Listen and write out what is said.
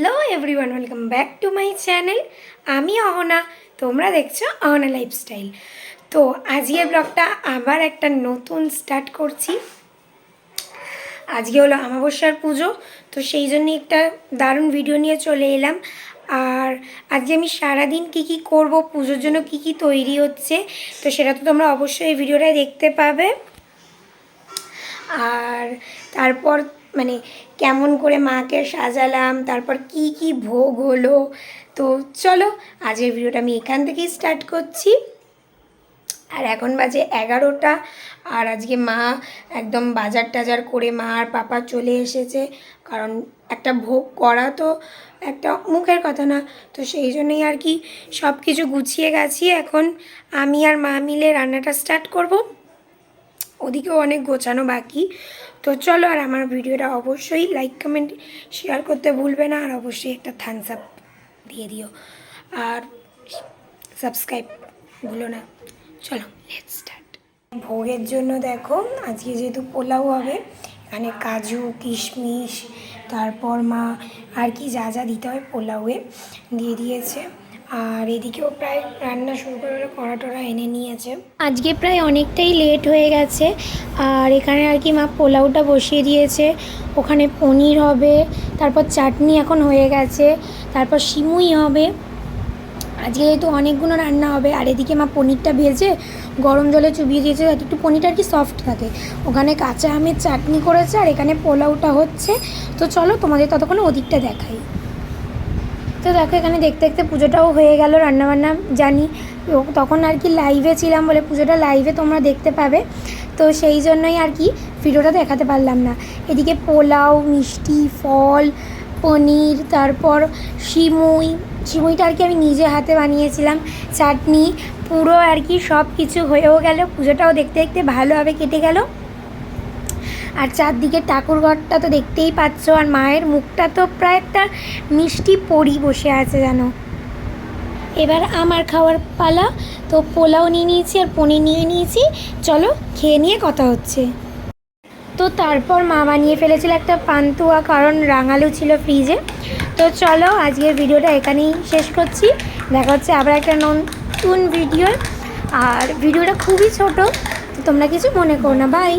Hello everyone, welcome back to my channel. আমি অহনা, তোমরা দেখছো অহনা লাইফস্টাইল। তো আজকের ব্লগটা আবার একটা নতুন স্টার্ট করছি। আজকে হলো অমাবস্যার পুজো, তো সেই জন্যই একটা দারুণ ভিডিও নিয়ে চলে এলাম। আর আজকে আমি সারাদিন কী করব, পুজোর জন্য কী তৈরি হচ্ছে, তো সেটা তো তোমরা অবশ্যই এই ভিডিওটায় দেখতে পাবে। আর তারপর কেমন করে মাকে সাজালাম, তারপর কি ভোগ হলো। তো চলো আজকের ভিডিওটা আমি এখান থেকেই স্টার্ট করছি। আর এখন বাজে 11টা। আর আজকে মা একদম বাজার টাজার করে মা আর পাপা চলে এসেছে, কারণ একটা ভোগ করা তো একটা মুখের কথা না। তো সেই জন্যই আর কি সব কিছু গুছিয়ে গাছিয়ে এখন আমি আর মা মিলে রান্নাটা স্টার্ট করব। ওদিকেও অনেক গোছানো বাকি। তো চলো, আর আমার ভিডিওটা অবশ্যই লাইক কমেন্ট শেয়ার করতে ভুলবে না, আর অবশ্যই একটা থামস আপ দিয়ে দিও, আর সাবস্ক্রাইব ভুলো না। চলো লেটস স্টার্ট। ভোগের জন্য দেখো, আজকে যেহেতু পোলাও হবে, এখানে কাজু কিশমিশ তারপর মা আর কি যা যা দিতে হয় পোলাওয়ে দিয়ে দিয়েছে। আর এদিকেও প্রায় রান্না শুরু করে কড়া টড়া এনে নিয়েছে। আজকে প্রায় অনেকটাই লেট হয়ে গেছে। আর এখানে আর কি মা পোলাওটা বসিয়ে দিয়েছে, ওখানে পনির হবে, তারপর চাটনি এখন হয়ে গেছে, তারপর সিমুই হবে। আজকে যেহেতু অনেকগুলো রান্না হবে। আর এদিকে মা পনিরটা ভেজে গরম জলে চুবিয়ে দিয়েছে যাতে একটু পনিরটা আর কি সফট থাকে। ওখানে কাঁচা আমের চাটনি করেছে, আর এখানে পোলাওটা হচ্ছে। তো চলো তোমাদের ততক্ষণে ওদিকটা দেখাই। তো দেখো, এখানে দেখতে দেখতে পুজোটাও হয়ে গেল, রান্নাবান্না জানি তখন আর কি লাইভে ছিলাম বলে পুজোটা লাইভে তোমরা দেখতে পাবে। তো সেই জন্যই আর কি ভিডিওটা দেখাতে পারলাম না। এদিকে পোলাও, মিষ্টি, ফল, পনির, তারপর সিমুইটা আর কি আমি নিজে হাতে বানিয়েছিলাম, চাটনি, পুরো আর কি সব কিছু হয়েও গেল। পুজোটাও দেখতে দেখতে ভালোভাবে কেটে গেল। আর চারদিকে ঠাকুর ঘরটা তো দেখতেই পাচ্ছ, আর মায়ের মুখটা তো প্রায় একটা মিষ্টি পরি বসে আছে জানো। এবার আমার খাওয়ার পালা। তো পোলাও নিয়ে নিয়েছি আর পনির নিয়ে নিয়েছি, চলো খেয়ে নিয়ে কথা হচ্ছে। তো তারপর মা বানিয়ে ফেলেছিল একটা পান্তুয়া, কারণ রাঙালু ছিল ফ্রিজে। তো চলো আজকের ভিডিওটা এখানেই শেষ করছি, দেখা হচ্ছে আবার একটা নতুন ভিডিও। আর ভিডিওটা খুবই ছোট, তো তোমরা কিছু মনে করো না, বাই।